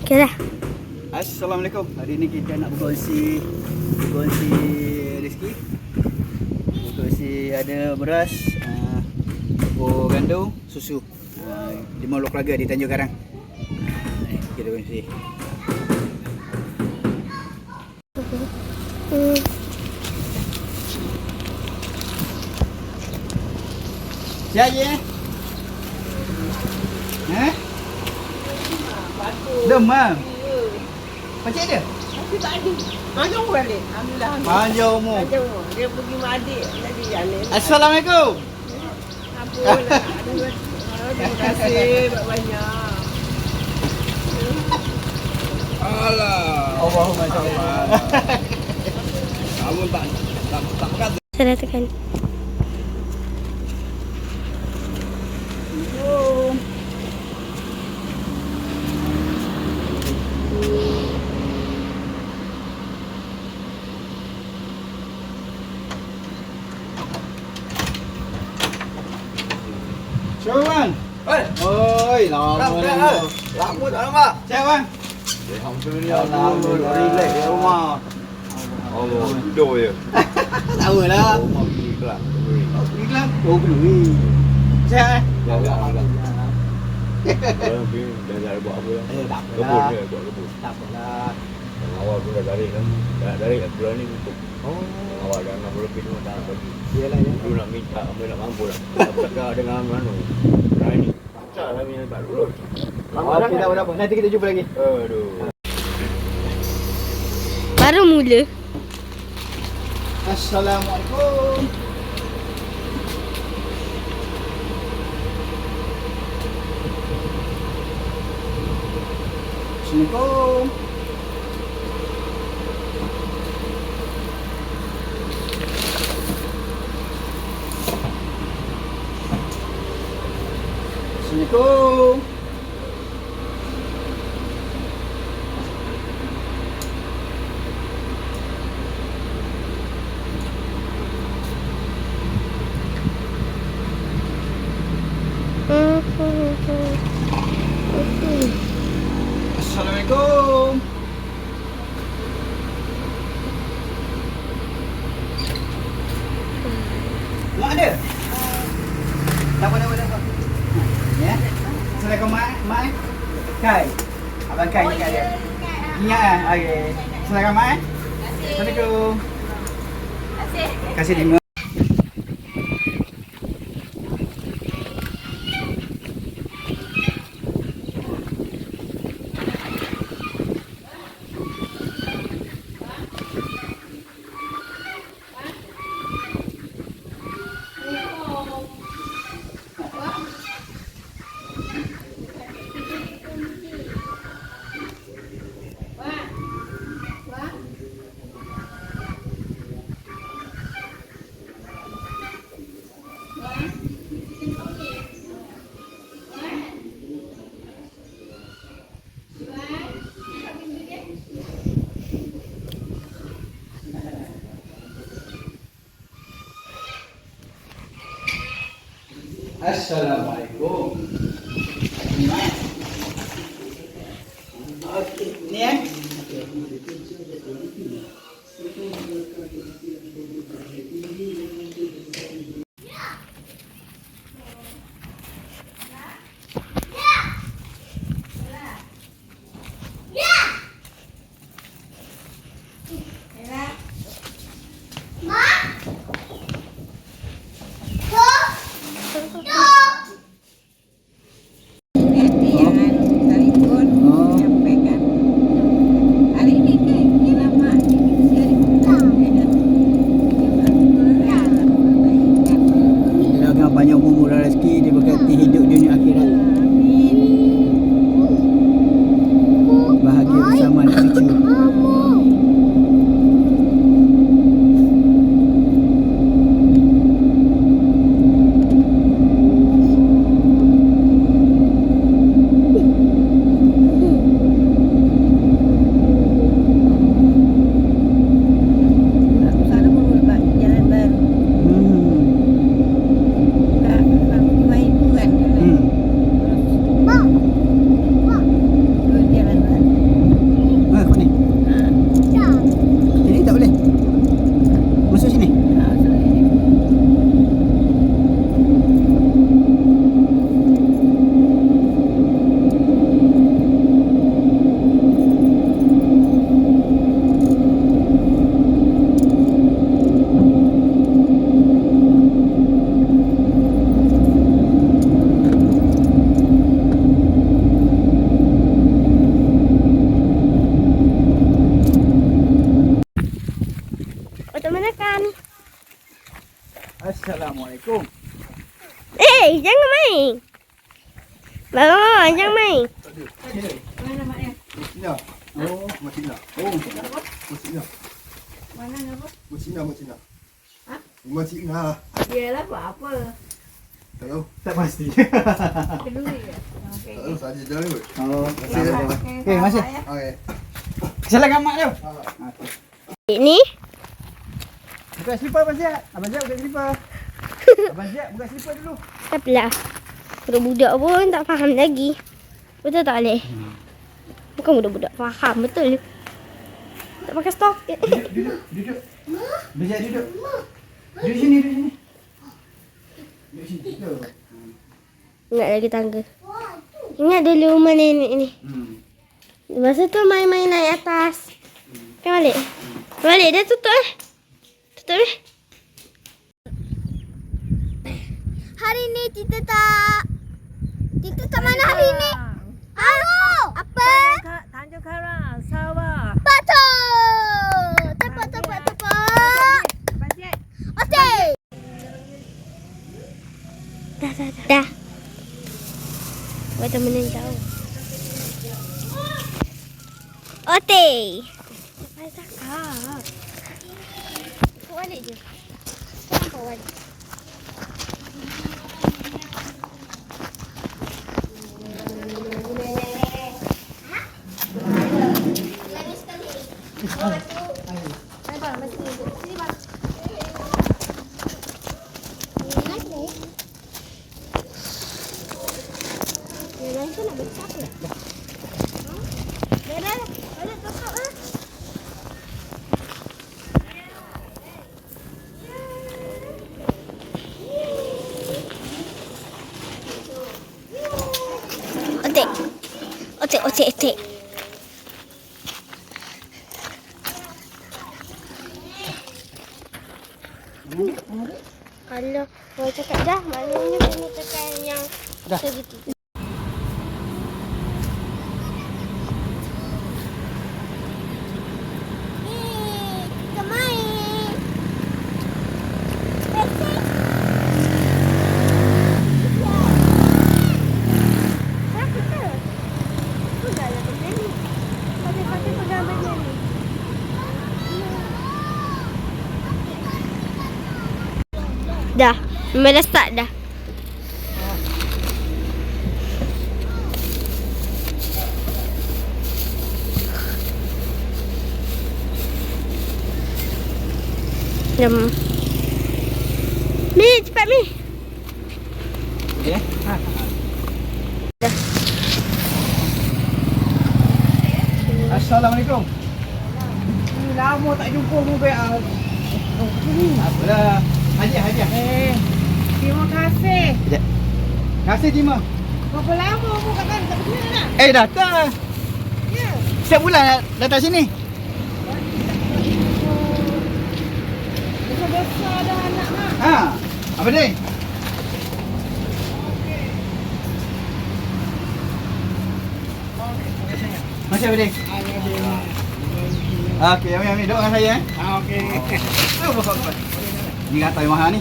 Okay dah. Assalamualaikum. Hari ni kita nak berkongsi rezeki. Berkongsi ada beras, pupuk gandum, susu. 5 keluarga di Tanjung Karang. Kita kongsi. Siap je. Demam. Macam dia? Masih tak ada. Panjang umur balik. Alhamdulillah. Panjang umur. Panjang umur. Dia pergi mak adik. Jadi jalan. Assalamualaikum. Apa lah. Terima kasih banyak-banyak. Alah. Allahumma sallallahu. Kamu tak pekat. Saya dah tekan. Siapa bang? Oi, lama Tak nampak. Siapa bang? Alhamdulillah. Alhamdulillah, relax di rumah. Allah, tidur je. Lama lah. Rumah pergi kelas. Iklan? Oh, belum. Sihat? Orang pergi, dah tak ada buat apa lah. Tak Kebun apalah. je, buat kebun. Tak apalah. Yang awal pun dah tarik kan. Dah tarik kat bulan ni untuk. Awal dah 60 lebih tu dah bagi. Yalah ya. Dulu nak minta, ambil nak mampu lah. Cakap dengan mana. Berani. Macam lah minta tak dulu. Okey, tak apa-apa. Nanti kita jumpa lagi. Aduh. Baru mula. Assalamualaikum. Assalamualaikum. Assalamualaikum. Assalamualaikum. Mak ada? Tak apa. Ya. Assalamualaikum mak. Kai. Abang Kai ingat dia. Ingat ah. Okey. Assalamualaikum mak. Assalamualaikum. Kasih 5. Assalamualaikum. Okey, ni Hari ni ke? Assalamualaikum. Jangan main. Bang, jangan main. Mana mak dia? Cina. Oh, mak Cina. Oh, mak Cina. Mana apa? Mak Cina, mak Cina. Ha? Mak Cina. Dia lah buat apa? Tak tahu. Tak pasti. Keduri ke? Okey. Tak tahu saja je ni. Oh, Terima kasih. Okey, masih. Okey. Kesalahan mak dia. Ni? Buka slipper Abang Ziad. Abang Ziad buka slipper. Abang Ziad buka slipper dulu. Tak apalah. Budak-budak pun tak faham lagi. Betul tak, Alek? Bukan budak-budak faham, betul. Tak pakai stok. Duduk. Abang Ziad duduk. Duduk sini, duduk sini. Duduk sini. Duduk. Ingat lagi tangga. Ingat dulu rumah nenek ni. Masa tu main-main naik atas. Kan balik? Balik dah tutup Tutup Hari ni kita tak mana hari ni? Halo. Apa? Tanjung Karang, Sabah. Betul. Tepat. Bajet. Okey. Dah. Buat temen yang tahu. Okey. Sampai cakap. Kau balik je. Kau balik. Otek. Kalau kau cakap dah, maknanya kena tekan yang Dah. segitu. Kita main. Dah, memang dah start dah. Mi, cepat Mi. Okey. Dah. Assalamualaikum. Ni lama tak jumpa muka apalah. Hadiah. Terima kasih. Sekejap. Kasih Tima. Berapa lama pun kata tak pergi nak? Datang. Ya. Setiap bulan datang sini. Besar dah anak mak. Apa dia? Masih apa dia? Okey, ambil duduk dengan saya. Okey. Ni kata yang mahal ni.